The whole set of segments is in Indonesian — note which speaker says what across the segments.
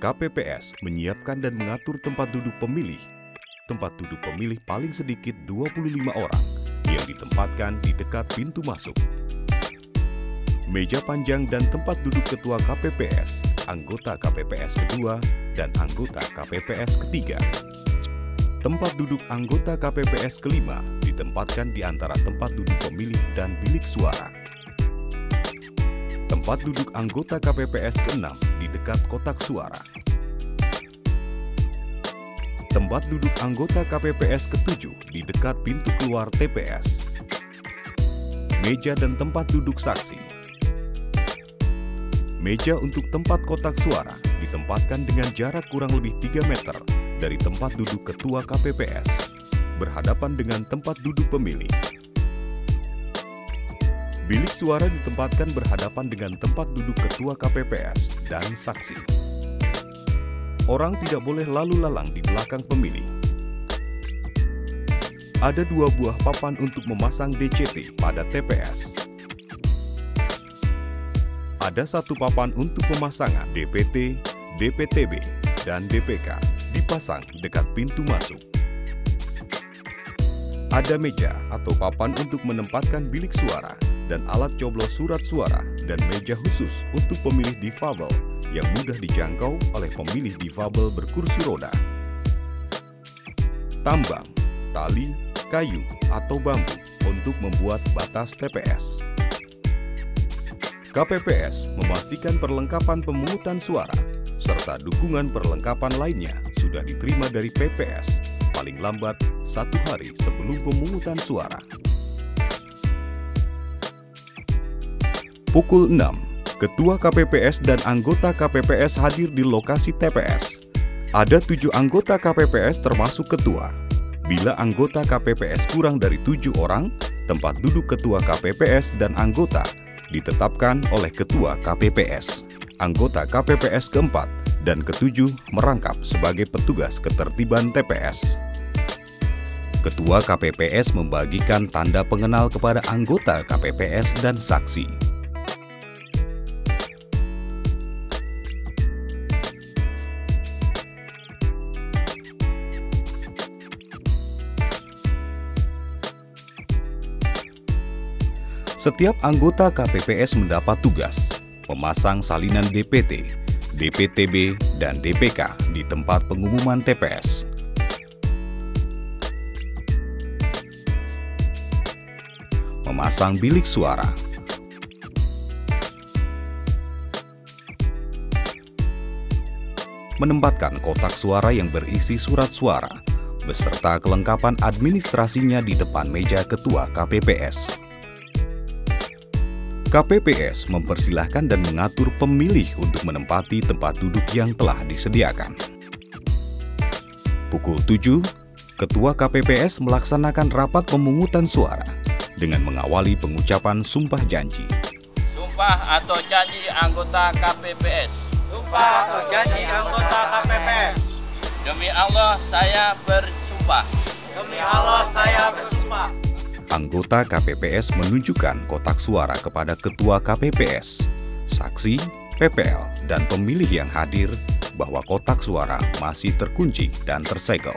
Speaker 1: KPPS menyiapkan dan mengatur tempat duduk pemilih. Tempat duduk pemilih paling sedikit 25 orang yang ditempatkan di dekat pintu masuk. Meja panjang dan tempat duduk ketua KPPS, anggota KPPS kedua, dan anggota KPPS ketiga. Tempat duduk anggota KPPS kelima ditempatkan di antara tempat duduk pemilih dan bilik suara. Tempat duduk anggota KPPS ke-6 di dekat kotak suara. Tempat duduk anggota KPPS ke-7 di dekat pintu keluar TPS. Meja dan tempat duduk saksi. Meja untuk tempat kotak suara ditempatkan dengan jarak kurang lebih 3 meter dari tempat duduk ketua KPPS, berhadapan dengan tempat duduk pemilih. Bilik suara ditempatkan berhadapan dengan tempat duduk ketua KPPS dan saksi. Orang tidak boleh lalu lalang di belakang pemilih. Ada 2 buah papan untuk memasang DCT pada TPS. Ada 1 papan untuk pemasangan DPT, DPTB, dan DPK dipasang dekat pintu masuk. Ada meja atau papan untuk menempatkan bilik suara dan alat coblos surat suara dan meja khusus untuk pemilih difabel yang mudah dijangkau oleh pemilih difabel berkursi roda. Tambang, tali, kayu, atau bambu untuk membuat batas TPS. KPPS memastikan perlengkapan pemungutan suara serta dukungan perlengkapan lainnya sudah diterima dari PPS paling lambat 1 hari sebelum pemungutan suara. Pukul 6, Ketua KPPS dan anggota KPPS hadir di lokasi TPS. Ada 7 anggota KPPS termasuk ketua. Bila anggota KPPS kurang dari 7 orang, tempat duduk ketua KPPS dan anggota ditetapkan oleh ketua KPPS. Anggota KPPS keempat dan ketujuh merangkap sebagai petugas ketertiban TPS. Ketua KPPS membagikan tanda pengenal kepada anggota KPPS dan saksi. Setiap anggota KPPS mendapat tugas memasang salinan DPT, DPTB, dan DPK di tempat pengumuman TPS. Memasang bilik suara. Menempatkan kotak suara yang berisi surat suara beserta kelengkapan administrasinya di depan meja ketua KPPS. KPPS mempersilahkan dan mengatur pemilih untuk menempati tempat duduk yang telah disediakan. Pukul 7, Ketua KPPS melaksanakan rapat pemungutan suara dengan mengawali pengucapan sumpah janji.
Speaker 2: Sumpah atau janji anggota KPPS.
Speaker 3: Sumpah atau janji anggota KPPS.
Speaker 2: Demi Allah saya bersumpah.
Speaker 3: Demi Allah saya bersumpah.
Speaker 1: Anggota KPPS menunjukkan kotak suara kepada Ketua KPPS, saksi, PPL, dan pemilih yang hadir bahwa kotak suara masih terkunci dan tersegel.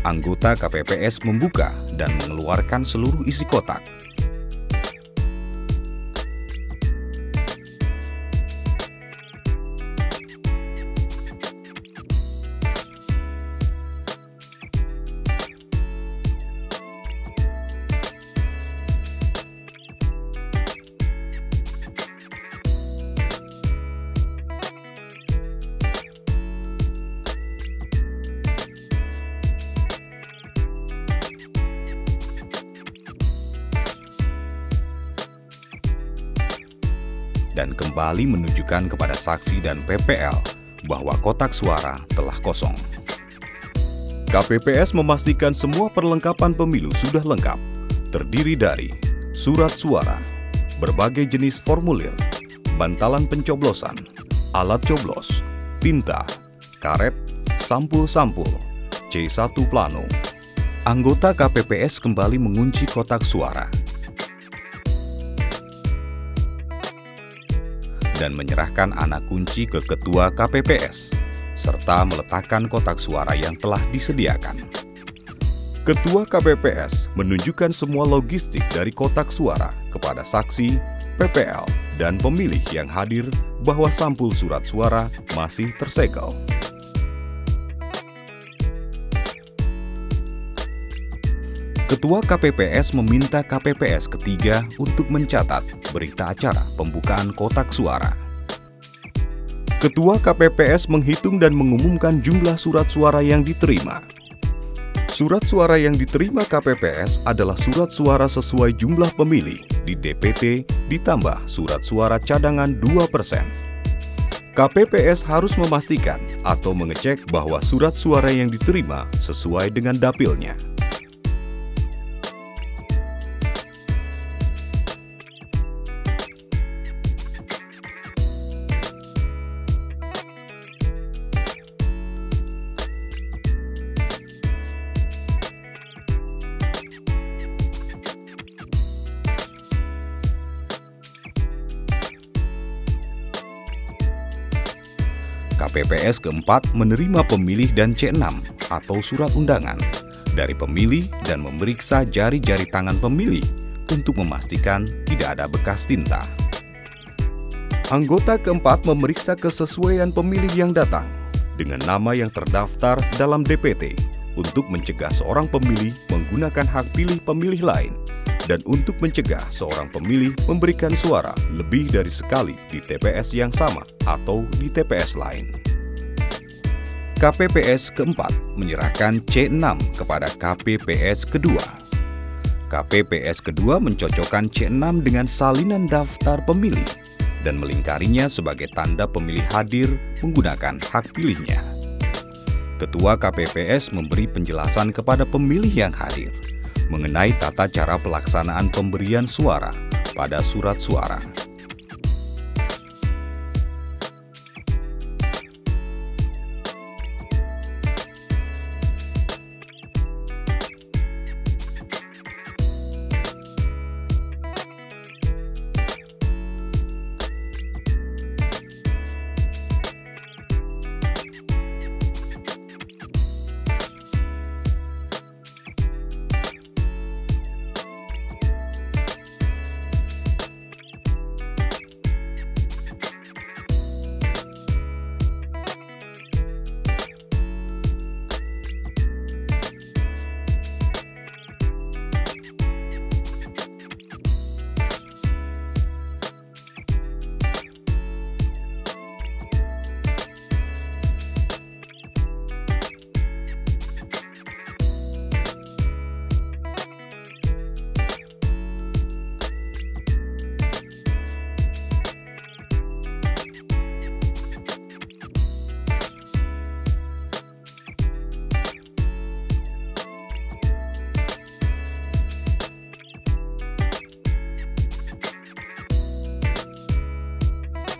Speaker 1: Anggota KPPS membuka dan mengeluarkan seluruh isi kotak. Dan kembali menunjukkan kepada saksi dan PPL bahwa kotak suara telah kosong. KPPS memastikan semua perlengkapan pemilu sudah lengkap. terdiri dari surat suara, berbagai jenis formulir, bantalan pencoblosan, alat coblos, tinta, karet, sampul-sampul, C1 plano. Anggota KPPS kembali mengunci kotak suara dan menyerahkan anak kunci ke ketua KPPS, serta meletakkan kotak suara yang telah disediakan. Ketua KPPS menunjukkan semua logistik dari kotak suara kepada saksi, PPL, dan pemilih yang hadir bahwa sampul surat suara masih tersegel. Ketua KPPS meminta KPPS ketiga untuk mencatat berita acara pembukaan kotak suara. Ketua KPPS menghitung dan mengumumkan jumlah surat suara yang diterima. Surat suara yang diterima KPPS adalah surat suara sesuai jumlah pemilih di DPT ditambah surat suara cadangan 2%. KPPS harus memastikan atau mengecek bahwa surat suara yang diterima sesuai dengan dapilnya. KPPS keempat menerima pemilih dan C6 atau surat undangan dari pemilih dan memeriksa jari-jari tangan pemilih untuk memastikan tidak ada bekas tinta. Anggota keempat memeriksa kesesuaian pemilih yang datang dengan nama yang terdaftar dalam DPT untuk mencegah seorang pemilih menggunakan hak pilih pemilih lain dan untuk mencegah seorang pemilih memberikan suara lebih dari sekali di TPS yang sama atau di TPS lain. KPPS keempat menyerahkan C6 kepada KPPS kedua. KPPS kedua mencocokkan C6 dengan salinan daftar pemilih dan melingkarinya sebagai tanda pemilih hadir menggunakan hak pilihnya. Ketua KPPS memberi penjelasan kepada pemilih yang hadir mengenai tata cara pelaksanaan pemberian suara pada surat suara.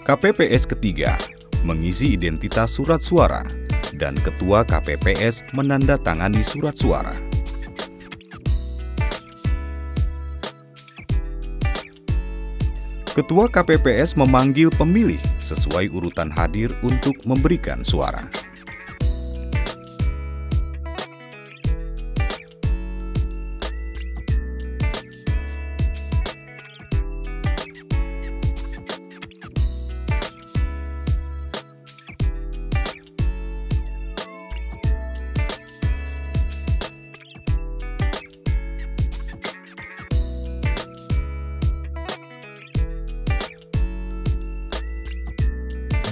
Speaker 1: KPPS ketiga mengisi identitas surat suara dan Ketua KPPS menandatangani surat suara. Ketua KPPS memanggil pemilih sesuai urutan hadir untuk memberikan suara.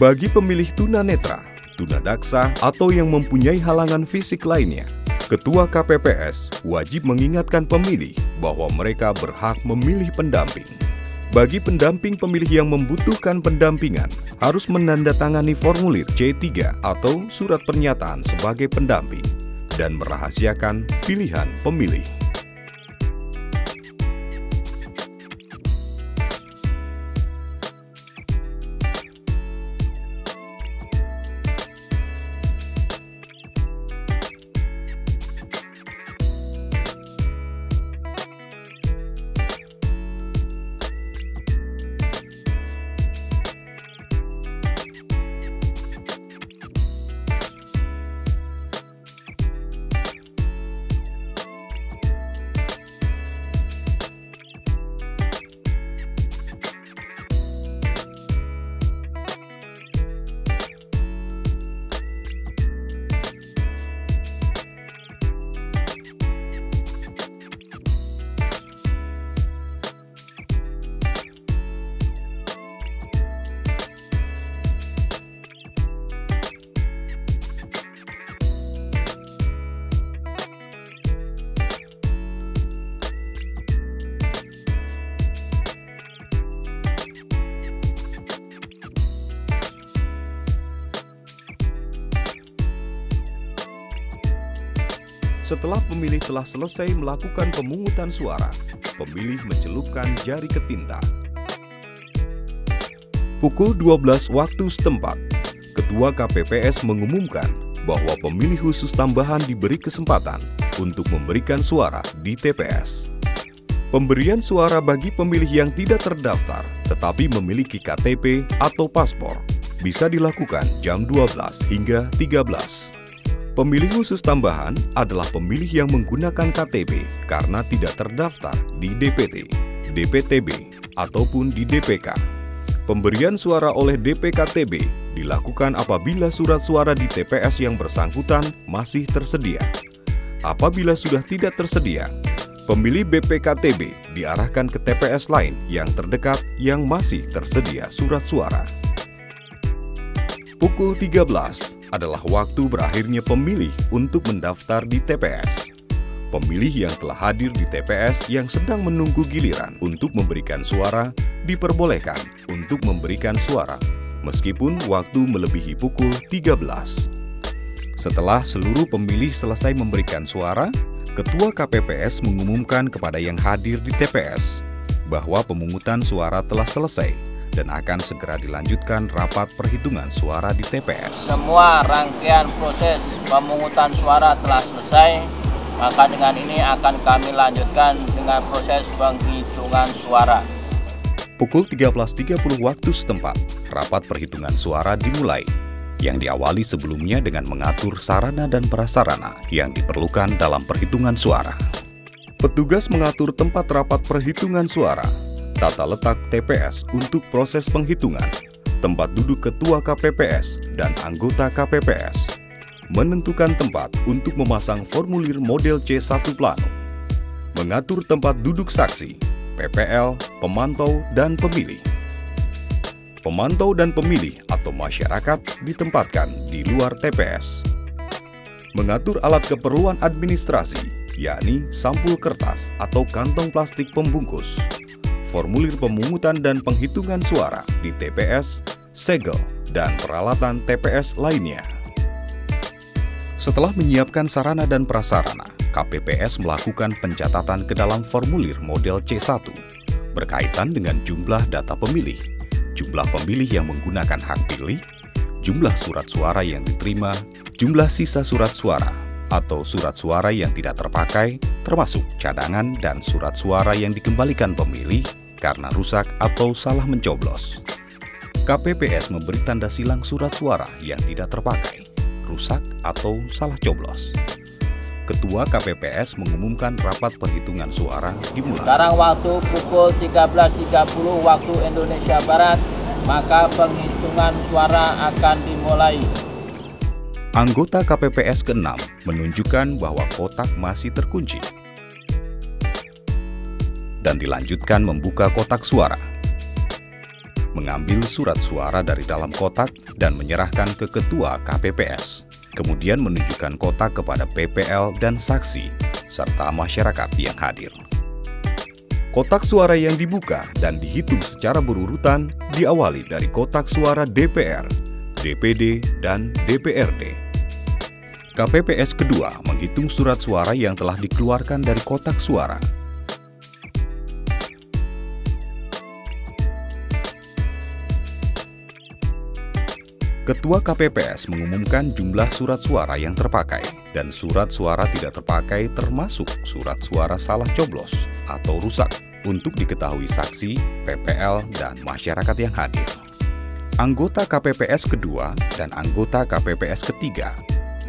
Speaker 1: Bagi pemilih tunanetra, tunadaksa, atau yang mempunyai halangan fisik lainnya, Ketua KPPS wajib mengingatkan pemilih bahwa mereka berhak memilih pendamping. Bagi pendamping pemilih yang membutuhkan pendampingan, harus menandatangani formulir C3 atau surat pernyataan sebagai pendamping dan merahasiakan pilihan pemilih. Setelah pemilih telah selesai melakukan pemungutan suara, pemilih mencelupkan jari ke tinta. Pukul 12 waktu setempat, Ketua KPPS mengumumkan bahwa pemilih khusus tambahan diberi kesempatan untuk memberikan suara di TPS. Pemberian suara bagi pemilih yang tidak terdaftar tetapi memiliki KTP atau paspor bisa dilakukan jam 12 hingga 13. Pemilih khusus tambahan adalah pemilih yang menggunakan KTP karena tidak terdaftar di DPT, DPTB, ataupun di DPK. Pemberian suara oleh DPKTB dilakukan apabila surat suara di TPS yang bersangkutan masih tersedia. Apabila sudah tidak tersedia, pemilih BPKTB diarahkan ke TPS lain yang terdekat yang masih tersedia surat suara. Pukul 13 adalah waktu berakhirnya pemilih untuk mendaftar di TPS. Pemilih yang telah hadir di TPS yang sedang menunggu giliran untuk memberikan suara diperbolehkan untuk memberikan suara meskipun waktu melebihi pukul 13. Setelah seluruh pemilih selesai memberikan suara, Ketua KPPS mengumumkan kepada yang hadir di TPS bahwa pemungutan suara telah selesai dan akan segera dilanjutkan rapat perhitungan suara di TPS.
Speaker 2: Semua rangkaian proses pemungutan suara telah selesai. Maka dengan ini akan kami lanjutkan dengan proses penghitungan suara.
Speaker 1: Pukul 13.30 waktu setempat, rapat perhitungan suara dimulai, yang diawali sebelumnya dengan mengatur sarana dan prasarana yang diperlukan dalam perhitungan suara. Petugas mengatur tempat rapat perhitungan suara, tata letak TPS untuk proses penghitungan, tempat duduk Ketua KPPS dan anggota KPPS, menentukan tempat untuk memasang formulir model C1 plano, mengatur tempat duduk saksi, PPL, pemantau, dan pemilih. Pemantau dan pemilih atau masyarakat ditempatkan di luar TPS. Mengatur alat keperluan administrasi, yakni sampul kertas atau kantong plastik pembungkus, formulir pemungutan dan penghitungan suara di TPS, segel, dan peralatan TPS lainnya. Setelah menyiapkan sarana dan prasarana, KPPS melakukan pencatatan ke dalam formulir model C1 berkaitan dengan jumlah data pemilih, jumlah pemilih yang menggunakan hak pilih, jumlah surat suara yang diterima, jumlah sisa surat suara atau surat suara yang tidak terpakai, termasuk cadangan dan surat suara yang dikembalikan pemilih karena rusak atau salah mencoblos. KPPS memberi tanda silang surat suara yang tidak terpakai, rusak, atau salah coblos. Ketua KPPS mengumumkan rapat perhitungan suara dimulai.
Speaker 2: Sekarang waktu pukul 13.30 waktu Indonesia Barat, maka penghitungan suara akan dimulai.
Speaker 1: Anggota KPPS ke-6 menunjukkan bahwa kotak masih terkunci dan dilanjutkan membuka kotak suara, mengambil surat suara dari dalam kotak dan menyerahkan ke Ketua KPPS, kemudian menunjukkan kotak kepada PPL dan saksi, serta masyarakat yang hadir. Kotak suara yang dibuka dan dihitung secara berurutan diawali dari kotak suara DPR, DPD, dan DPRD. KPPS kedua menghitung surat suara yang telah dikeluarkan dari kotak suara. Ketua KPPS mengumumkan jumlah surat suara yang terpakai dan surat suara tidak terpakai termasuk surat suara salah coblos atau rusak untuk diketahui saksi, PPL, dan masyarakat yang hadir. Anggota KPPS kedua dan anggota KPPS ketiga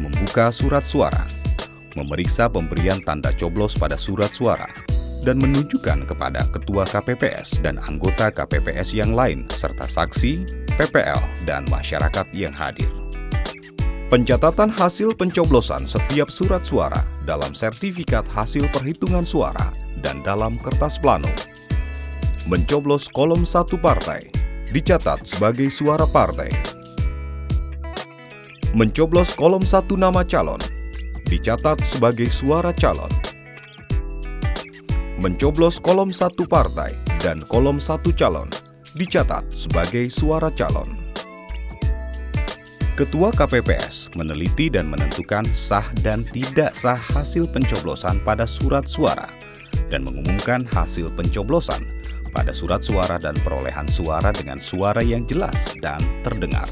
Speaker 1: membuka surat suara, memeriksa pemberian tanda coblos pada surat suara, dan menunjukkan kepada Ketua KPPS dan anggota KPPS yang lain serta saksi, PPL, dan masyarakat yang hadir. Pencatatan hasil pencoblosan setiap surat suara dalam sertifikat hasil perhitungan suara dan dalam kertas plano. Mencoblos kolom 1 partai dicatat sebagai suara partai. Mencoblos kolom 1 nama calon dicatat sebagai suara calon. Mencoblos kolom 1 partai dan kolom 1 calon dicatat sebagai suara calon. Ketua KPPS meneliti dan menentukan sah dan tidak sah hasil pencoblosan pada surat suara dan mengumumkan hasil pencoblosan pada surat suara dan perolehan suara dengan suara yang jelas dan terdengar.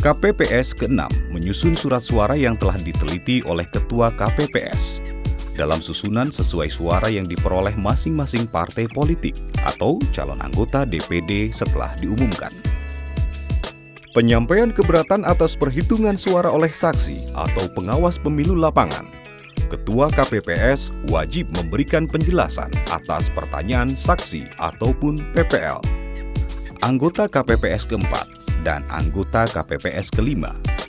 Speaker 1: KPPS ke-6 menyusun surat suara yang telah diteliti oleh Ketua KPPS dalam susunan sesuai suara yang diperoleh masing-masing partai politik atau calon anggota DPD setelah diumumkan. Penyampaian keberatan atas perhitungan suara oleh saksi atau pengawas pemilu lapangan. Ketua KPPS wajib memberikan penjelasan atas pertanyaan saksi ataupun PPL. Anggota KPPS ke-4 dan anggota KPPS ke-5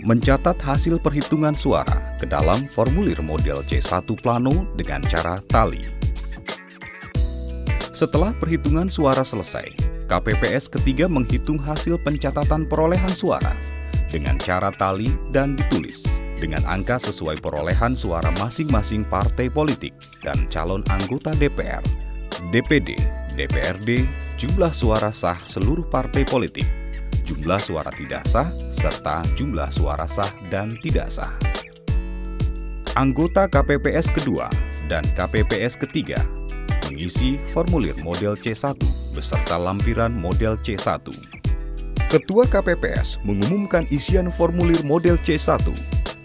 Speaker 1: mencatat hasil perhitungan suara ke dalam formulir model C1 plano dengan cara tali. Setelah perhitungan suara selesai, KPPS ketiga menghitung hasil pencatatan perolehan suara dengan cara tali dan ditulis dengan angka sesuai perolehan suara masing-masing partai politik dan calon anggota DPR, DPD, DPRD, jumlah suara sah seluruh partai politik, jumlah suara tidak sah, serta jumlah suara sah dan tidak sah. Anggota KPPS kedua dan KPPS ketiga mengisi formulir model C1 beserta lampiran model C1. Ketua KPPS mengumumkan isian formulir model C1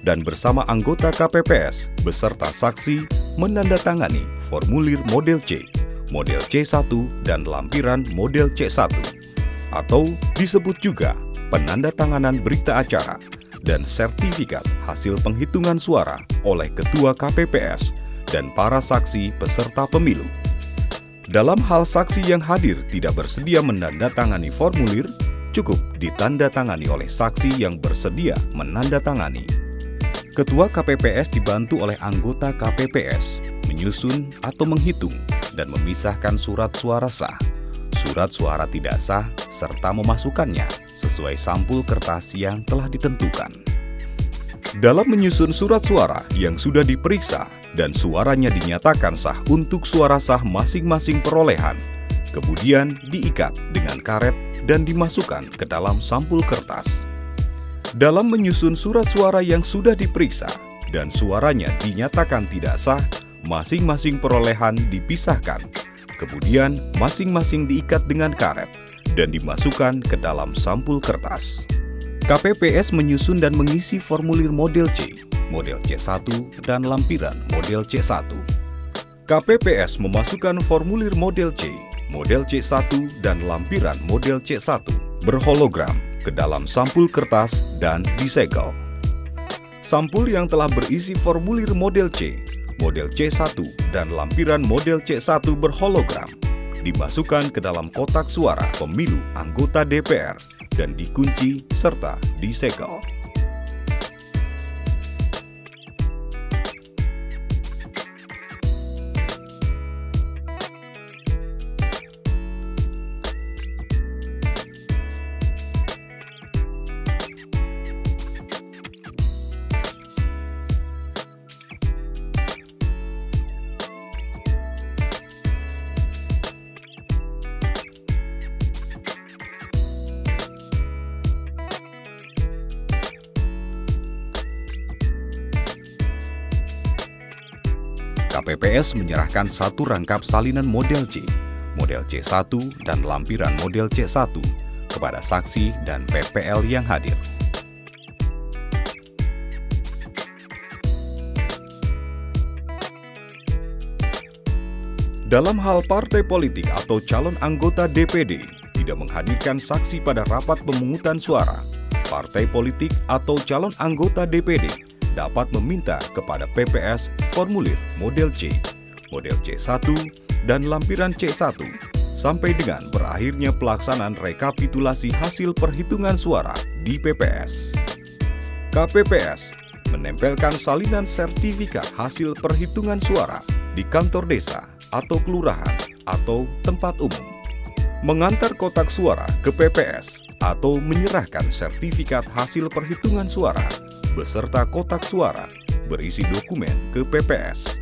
Speaker 1: dan bersama anggota KPPS beserta saksi menandatangani formulir model C, model C1 dan lampiran model C1. Atau disebut juga penandatanganan berita acara dan sertifikat hasil penghitungan suara oleh Ketua KPPS dan para saksi peserta pemilu. Dalam hal saksi yang hadir tidak bersedia menandatangani formulir, cukup ditandatangani oleh saksi yang bersedia menandatangani. Ketua KPPS dibantu oleh anggota KPPS menyusun atau menghitung dan memisahkan surat suara sah, surat suara tidak sah, serta memasukkannya sesuai sampul kertas yang telah ditentukan. Dalam menyusun surat suara yang sudah diperiksa dan suaranya dinyatakan sah untuk suara sah masing-masing perolehan, kemudian diikat dengan karet dan dimasukkan ke dalam sampul kertas. Dalam menyusun surat suara yang sudah diperiksa dan suaranya dinyatakan tidak sah, masing-masing perolehan dipisahkan, kemudian masing-masing diikat dengan karet dan dimasukkan ke dalam sampul kertas. KPPS menyusun dan mengisi formulir model C, model C1, dan lampiran model C1. KPPS memasukkan formulir model C, model C1, dan lampiran model C1 berhologram ke dalam sampul kertas dan disegel. Sampul yang telah berisi formulir model C, model C1, dan lampiran model C1 berhologram dimasukkan ke dalam kotak suara pemilu anggota DPR dan dikunci serta disegel. KPPS menyerahkan satu rangkap salinan model C, model C1, dan lampiran model C1 kepada saksi dan PPL yang hadir. Dalam hal partai politik atau calon anggota DPD tidak menghadirkan saksi pada rapat pemungutan suara, partai politik atau calon anggota DPD dapat meminta kepada PPS formulir model C, model C1, dan lampiran C1 sampai dengan berakhirnya pelaksanaan rekapitulasi hasil perhitungan suara di PPS. KPPS menempelkan salinan sertifikat hasil perhitungan suara di kantor desa atau kelurahan atau tempat umum, mengantar kotak suara ke PPS atau menyerahkan sertifikat hasil perhitungan suara beserta kotak suara berisi dokumen ke PPS.